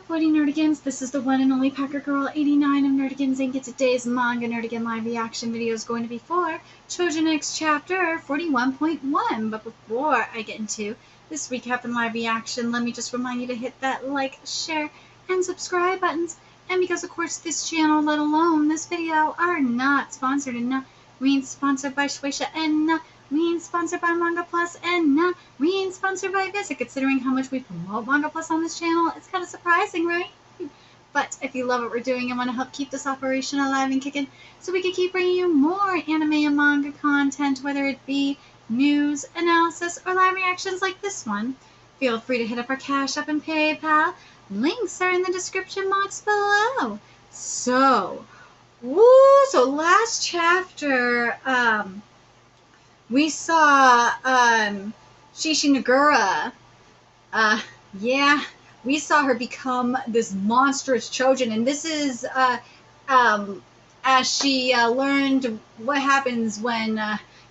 What nerdigans, this is the one and only Packer Girl 89 of Nerdigans, and today's Manga Nerdigan live reaction video is going to be for Choujin chapter 41.1. But before I get into this recap and live reaction, let me just remind you to hit that like, share, and subscribe buttons. And because of course this channel, let alone this video, are not sponsored, and not means sponsored by Shueisha, and not means sponsored by Manga Plus, and not means sponsored by Visit. Considering how much we promote Manga Plus on this channel, it's kind of surprising, right? But if you love what we're doing and want to help keep this operation alive and kicking, so we can keep bringing you more anime and manga content, whether it be news, analysis, or live reactions like this one, feel free to hit up our Cash App and PayPal. Links are in the description box below. So last chapter, we saw Shishinagura. We saw her become this monstrous Choujin, and this is as she learned what happens when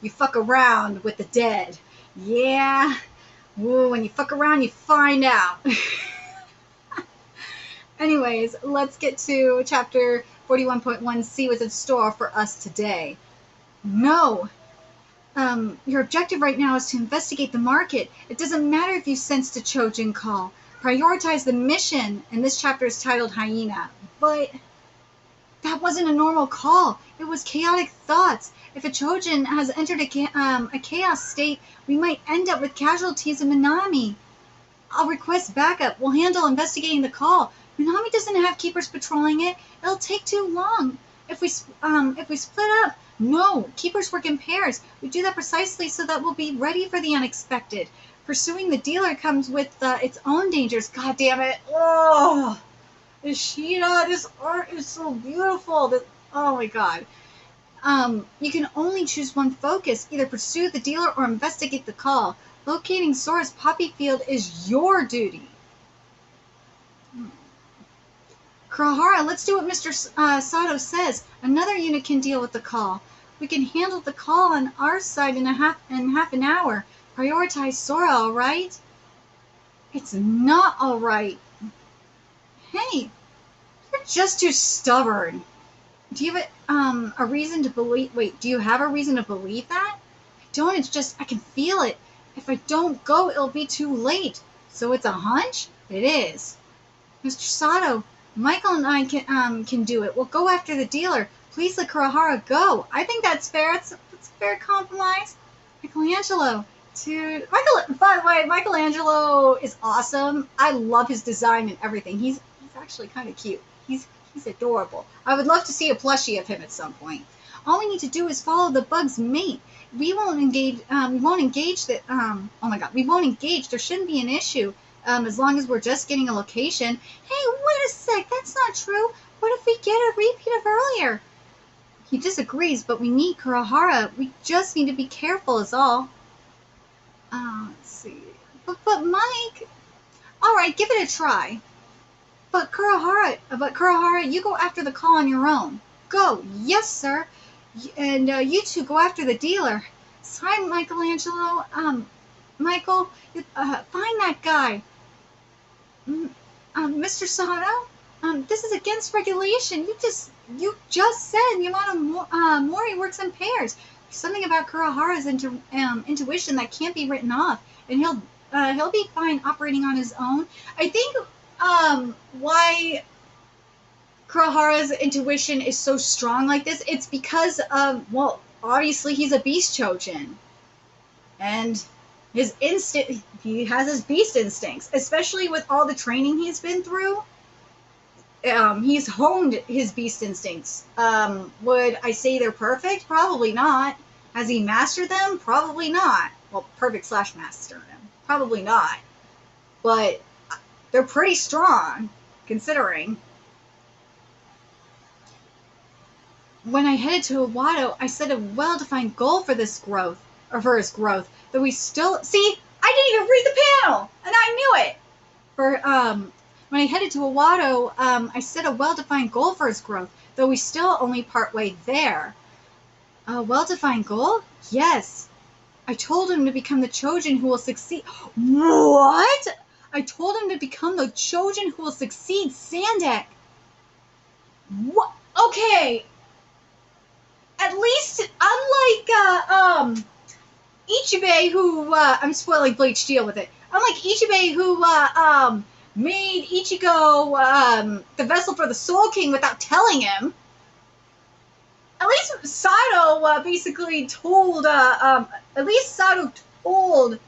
you fuck around with the dead. Yeah, when you fuck around, you find out. Anyways, let's get to chapter 41.1, see what's in store for us today. No. Your objective right now is to investigate the market. It doesn't matter if you sensed a Choujin call. Prioritize the mission, and this chapter is titled Hyena. But that wasn't a normal call. It was chaotic thoughts. If a Choujin has entered a chaos state, we might end up with casualties in Minami. I'll request backup. We'll handle investigating the call. Minami doesn't have keepers patrolling it. It'll take too long. If we split up, no, keepers work in pairs. We do that precisely so that we'll be ready for the unexpected. Pursuing the dealer comes with its own dangers. God damn it! Oh, Ishida, this art is so beautiful. Oh my god. You can only choose one focus. Either pursue the dealer or investigate the call. Locating Sora's poppy field is your duty. Kurahara, let's do what Mr. Sato says. Another unit can deal with the call. We can handle the call on our side in half an hour. Prioritize Sora, all right? It's not all right. Hey, you're just too stubborn. Do you have a reason to believe? Wait, do you have a reason to believe that? I don't. It's just I can feel it. If I don't go, it'll be too late. So it's a hunch? It is. Mr. Sato, Michael and I can do it. We'll go after the dealer. Please let Kurahara go. I think that's fair. It's a fair compromise. Michelangelo. By the way, Michelangelo is awesome. I love his design and everything. He's actually kind of cute. He's adorable. I would love to see a plushie of him at some point. All we need to do is follow the bug's mate. We won't engage. We won't engage. Oh my god. We won't engage. There shouldn't be an issue. As long as we're just getting a location. Hey, wait a sec. That's not true. What if we get a repeat of earlier? He disagrees, but we need Kurahara. We just need to be careful is all. Let's see. But Mike... Alright, give it a try. But Kurahara, you go after the call on your own. Go. Yes, sir. And you two go after the dealer. Sorry, Michelangelo. Michael, find that guy. Mr. Sato, this is against regulation. You just said Yamato Mori works in pairs. There's something about Kurahara's intuition that can't be written off, and he'll be fine operating on his own. I think why Kurahara's intuition is so strong like this, it's because of, well, obviously he's a beast Choujin, and his he has his beast instincts, especially with all the training he's been through. He's honed his beast instincts. Would I say they're perfect? Probably not. Has he mastered them? Probably not. Well, perfect / mastered them. Probably not. But they're pretty strong, considering. When I headed to Iwado, I set a well-defined goal for his growth, though we still... See, I didn't even read the panel, and I knew it! When I headed to Iwado, I set a well-defined goal for his growth, though we still only partway there. A well-defined goal? Yes. I told him to become the Choujin who will succeed. What? I told him to become the Choujin who will succeed SANDEK. What? Okay. At least, unlike, Ichibei, who, I'm spoiling Bleach, deal with it. Unlike Ichibei, who, made Ichigo, the vessel for the Soul King without telling him, at least Sato, basically told, at least Sato told,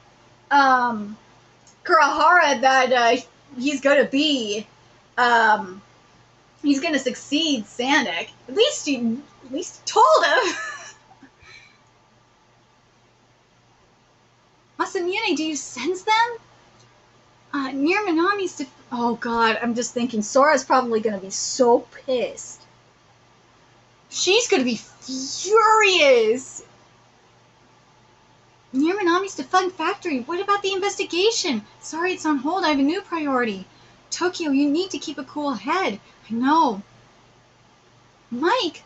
Kurahara that, he's gonna be, he's gonna succeed SANDEK. At least he told him. Masamune, do you sense them? Near Minami's oh god, I'm just thinking Sora's probably gonna be so pissed. She's gonna be furious! Near Minami's defunct factory, what about the investigation? Sorry, it's on hold, I have a new priority. Tokyo, you need to keep a cool head. I know. Mike,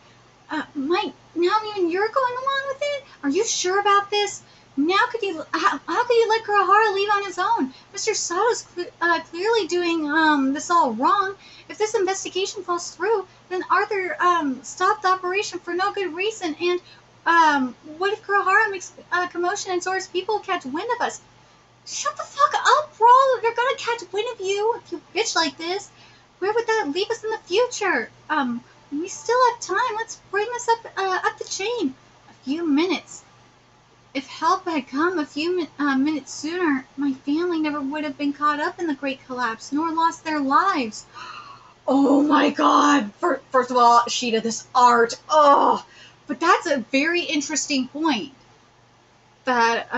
now even you're going along with it? Are you sure about this? How could you let Kurahara leave on his own? Mr. Sato's clearly doing this all wrong. If this investigation falls through, then Arthur stopped the operation for no good reason. And what if Kurahara makes a commotion and Sora's people catch wind of us? Shut the fuck up, bro! They're gonna catch wind of you if you bitch like this. Where would that leave us in the future? We still have time. Let's bring this up the chain. A few minutes. If help had come a few minutes sooner, my family never would have been caught up in the Great Collapse, nor lost their lives. Oh my god! First of all, Sheeta, this art. Oh! But that's a very interesting point that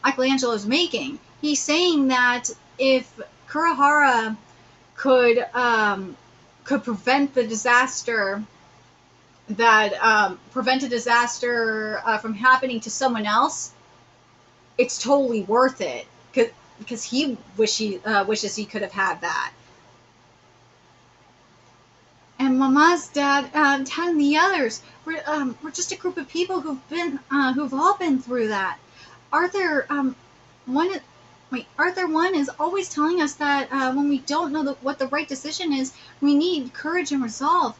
Michelangelo's making. He's saying that if Kurahara could prevent the disaster prevent a disaster from happening to someone else, it's totally worth it because he wishes he could have had that. And Mama's dad and the others, we're just a group of people who've all been through that. Arthur one is always telling us that when we don't know what the right decision is, we need courage and resolve.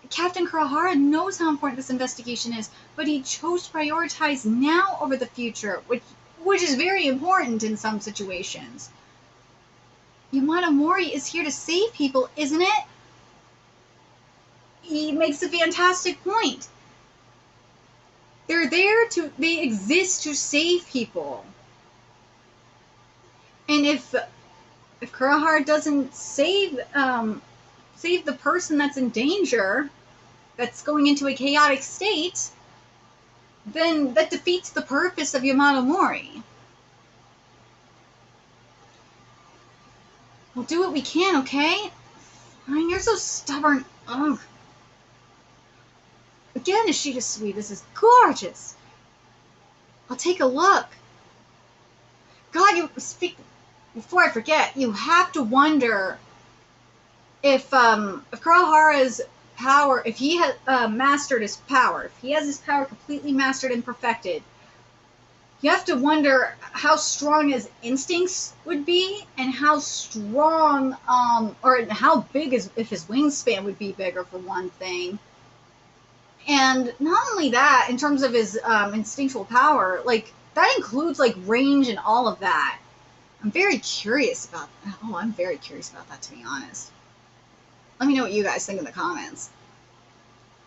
Captain Kurahara knows how important this investigation is, but he chose to prioritize now over the future, which is very important in some situations. Yamato Mori is here to save people, isn't it? He makes a fantastic point. They exist to save people. And if Kurahara doesn't save the person that's in danger, that's going into a chaotic state, then that defeats the purpose of Yamato Mori. We'll do what we can, okay? Fine, you're so stubborn. Ugh. Again, Ishida Sweet, this is gorgeous. I'll take a look. God, before I forget, you have to wonder if Kurahara's power, if he has mastered his power, if he has his power completely mastered and perfected, you have to wonder how strong his instincts would be, and how strong, or how big if his wingspan would be bigger, for one thing. And not only that, in terms of his instinctual power, like, that includes, like, range and all of that. I'm very curious about that. Oh, I'm very curious about that, to be honest. Let me know what you guys think in the comments.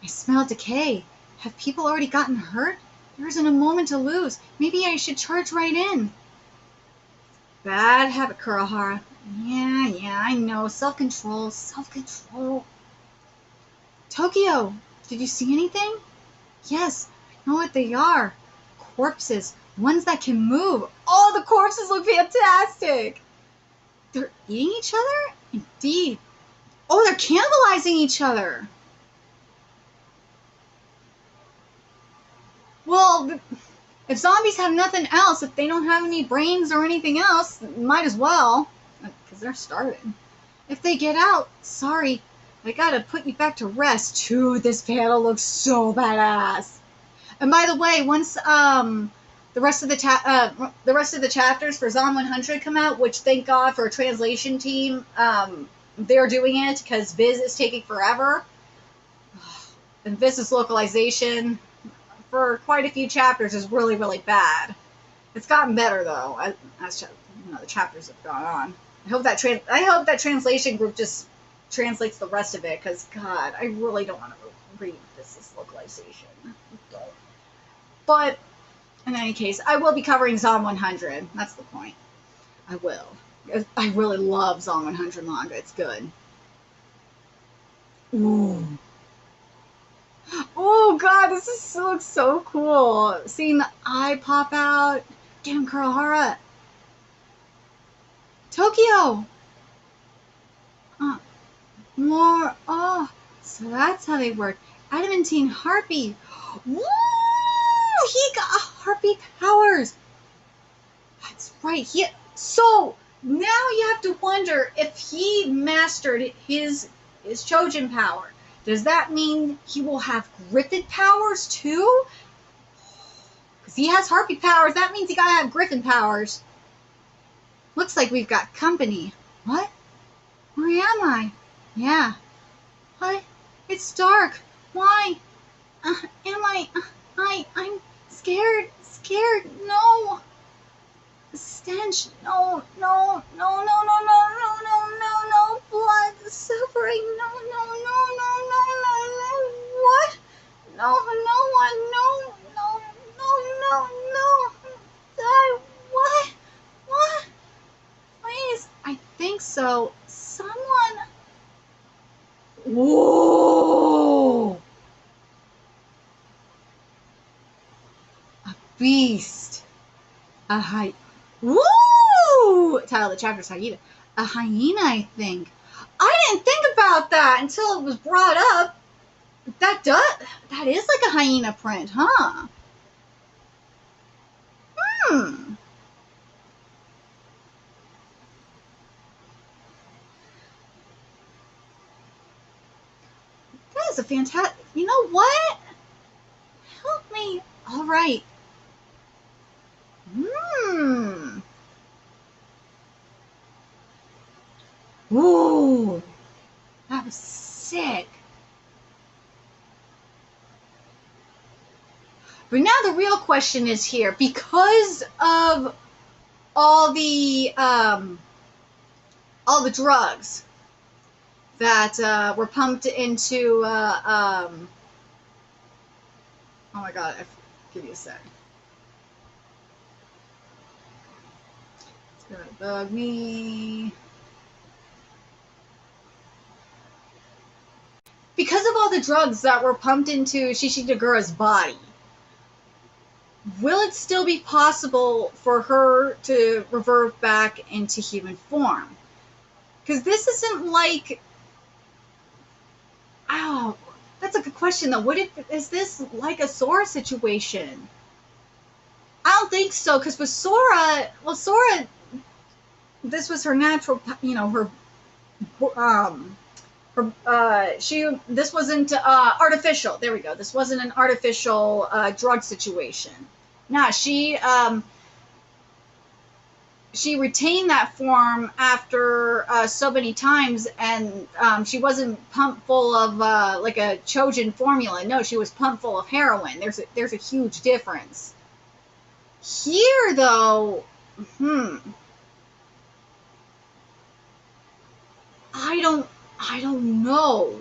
I smell decay. Have people already gotten hurt? There isn't a moment to lose. Maybe I should charge right in. Bad habit, Kurahara. Yeah, I know. Self-control. Tokyo, did you see anything? Yes, I know what they are. Corpses. Ones that can move. Oh, the corpses look fantastic. They're eating each other? Indeed. Oh, they're cannibalizing each other. Well, if zombies have nothing else, if they don't have any brains or anything else, might as well. Because they're starving. If they get out, sorry, I gotta put you back to rest. Dude, this panel looks so badass. And by the way, once the rest of the chapters for Zom 100 come out, which thank God for a translation team. They're doing it because Viz is taking forever. And Viz's localization for quite a few chapters is really, really bad. It's gotten better though as the chapters have gone on. I hope that translation group just translates the rest of it, because God, I really don't want to read this localization. Don't. But in any case, I will be covering Zom 100. That's the point. I will. I really love Zom 100 manga. It's good. Ooh. Oh God, this looks so cool. Seeing the eye pop out. Damn, Kurohara. Tokyo. More. Oh, so that's how they work. Adamantine Harpy. Woo! He got Harpy powers. That's right. So now you have to wonder if he mastered his Choujin power. Does that mean he will have Griffin powers too? Because he has Harpy powers. That means he gotta have Griffin powers. Looks like we've got company. What? Where am I? Yeah. What? It's dark. Why? I'm scared. Scared. No. The stench. No. Blood. Suffering. No. What? No one. No. What? Please. I think so. Someone. Whoa! A beast. A hyena. Woo! Title of the chapter is hyena. A hyena, I think. I didn't think about that until it was brought up. That is like a hyena print, huh? That is a fantastic. You know what? Help me. All right. Ooh. That was sick. But now the real question is here, because of all the drugs that were pumped into oh my God, give me a sec. It's gonna bug me. Because of all the drugs that were pumped into Shishi Nagura's body, will it still be possible for her to revert back into human form? Because this isn't like... Oh, that's a good question, though. Is this like a Sora situation? I don't think so, because with Sora... Well, Sora... This was her natural... this wasn't artificial. There we go. This wasn't an artificial drug situation. Nah, she retained that form after so many times, and she wasn't pumped full of like a Choujin formula. No, she was pumped full of heroin. There's a huge difference. Here, though, I don't know.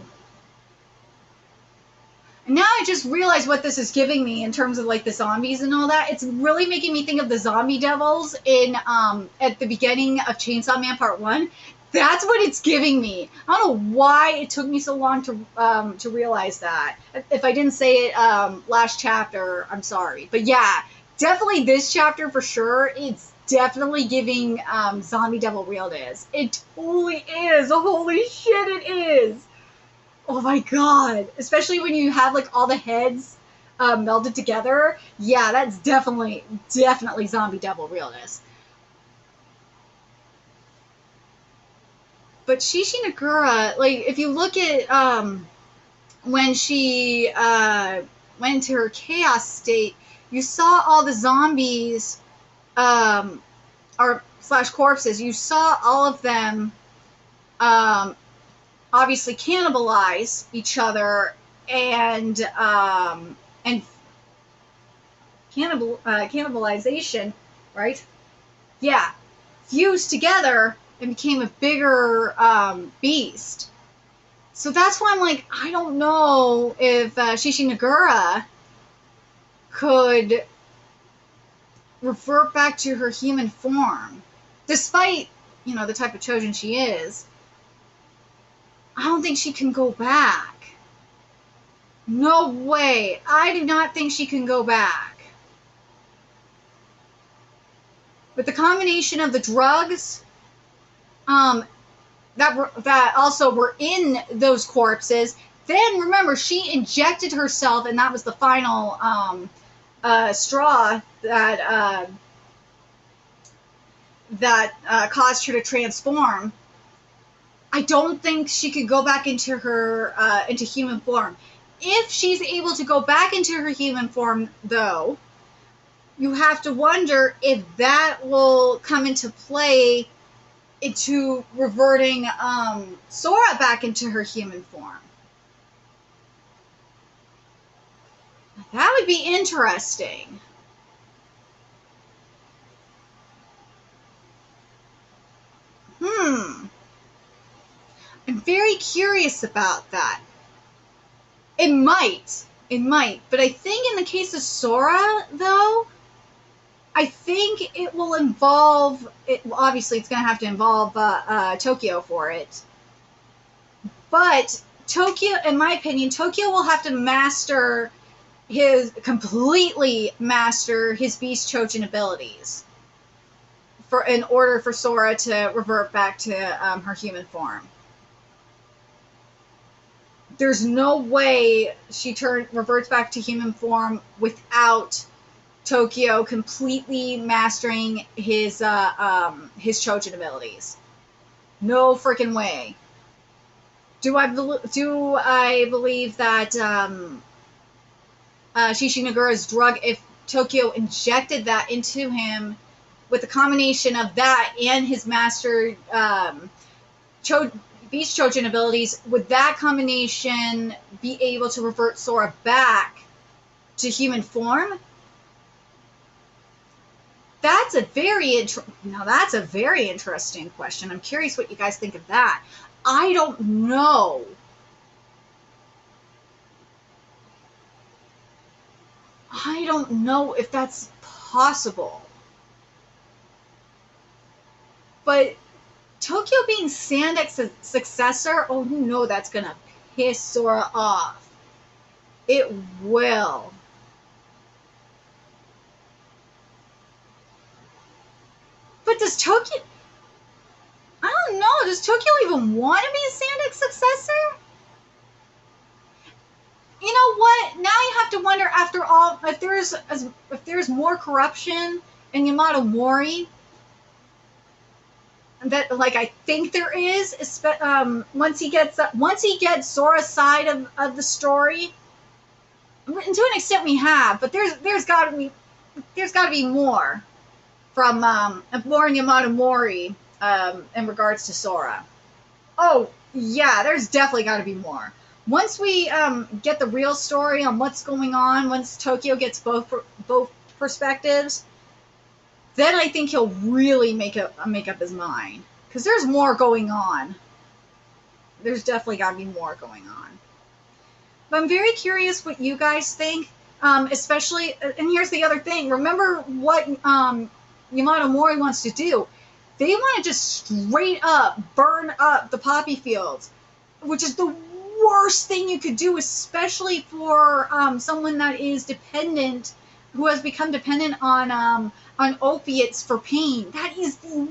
Now I just realized what this is giving me in terms of like the zombies and all that. It's really making me think of the zombie devils in at the beginning of Chainsaw Man Part 1. That's what it's giving me. I don't know why it took me so long to realize that. If I didn't say it last chapter, I'm sorry. But yeah, definitely this chapter for sure. It's definitely giving Zombie Devil realness. It totally is. Holy shit, it is. Oh my God. Especially when you have like all the heads melded together. Yeah, that's definitely Zombie Devil realness. But Shishi Nagura, like, if you look at when she went into her chaos state, You saw all the zombies, or slash corpses. You saw all of them, obviously cannibalize each other and cannibalization, right? Yeah, fused together and became a bigger beast. So that's why I'm like, I don't know if Shishinagura could revert back to her human form, despite, you know, the type of Choujin she is. I don't think she can go back. No way. I do not think she can go back. With the combination of the drugs that also were in those corpses, then remember, she injected herself, and that was the final straw that caused her to transform. I don't think she could go back into her into human form. If she's able to go back into her human form, though, you have to wonder if that will come into play into reverting Sora back into her human form. That would be interesting. I'm very curious about that. It might, but I think in the case of Sora, though, I think it will involve, obviously it's going to have to involve Tokyo for it, but Tokyo, in my opinion, Tokyo will have to completely master his Beast Choujin abilities in order for Sora to revert back to her human form. There's no way she reverts back to human form without Tokyo completely mastering his Choujin abilities. No freaking way. Do I believe that Shishinagura's drug, if Tokyo injected that into him with the combination of that and his mastered Beast Choujin abilities, would that combination be able to revert Sora back to human form? That's a very interesting question. I'm curious what you guys think of that. I don't know. I don't know if that's possible. But Tokyo being SANDEK'S successor, oh, you know that's gonna piss Sora off. It will. But does Tokyo... I don't know. Does Tokyo even want to be a SANDEK'S successor? You know what? Now you have to wonder, after all, if there's more corruption in Yamato Mori, that, like, I think there is, once he gets Sora's side of the story. To an extent, we have, but there's got to be more from more in Yamato Mori in regards to Sora. Oh yeah, there's definitely got to be more. Once we get the real story on what's going on, once Tokyo gets both perspectives, then I think he'll really make up his mind. Because there's more going on. There's definitely got to be more going on. But I'm very curious what you guys think. Especially, and here's the other thing. Remember what Yamato Mori wants to do. They want to just straight up burn up the poppy fields, which is the worst thing you could do, especially for someone that is dependent, who has become dependent on opiates for pain. That is the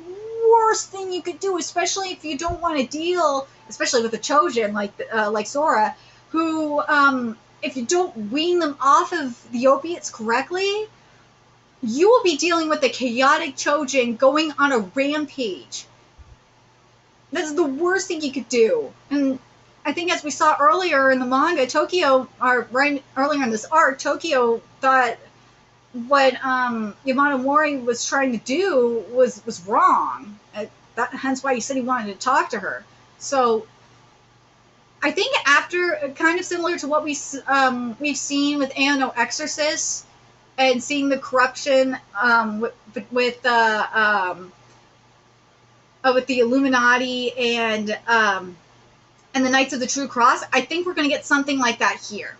worst thing you could do, especially if you don't want to deal, especially with a Choujin like Sora, who if you don't wean them off of the opiates correctly, you will be dealing with a chaotic Choujin going on a rampage. That's the worst thing you could do. And I think, as we saw earlier in the manga, earlier in this arc, Tokyo thought what Yamato Mori was trying to do was wrong. Hence why he said he wanted to talk to her. So I think after, kind of similar to what we've seen with ANO Exorcist and seeing the corruption with the Illuminati and the Knights of the True Cross, I think we're going to get something like that here.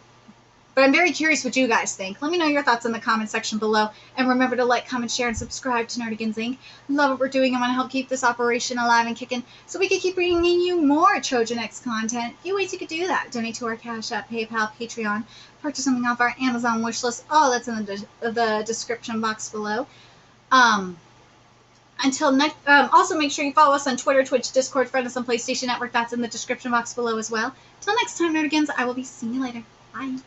But I'm very curious what you guys think. Let me know your thoughts in the comment section below. And remember to like, comment, share, and subscribe to Nerdigans Inc. Love what we're doing. I want to help keep this operation alive and kicking so we can keep bringing you more Choujin X content. A few ways you could do that. Donate to our Cash App, PayPal, Patreon. Purchase something off our Amazon wish list. All that's in the description box below. Until next, also make sure you follow us on Twitter, Twitch, Discord, friend us on PlayStation Network. That's in the description box below as well. Till next time, Nerdigans, I will be seeing you later. Bye.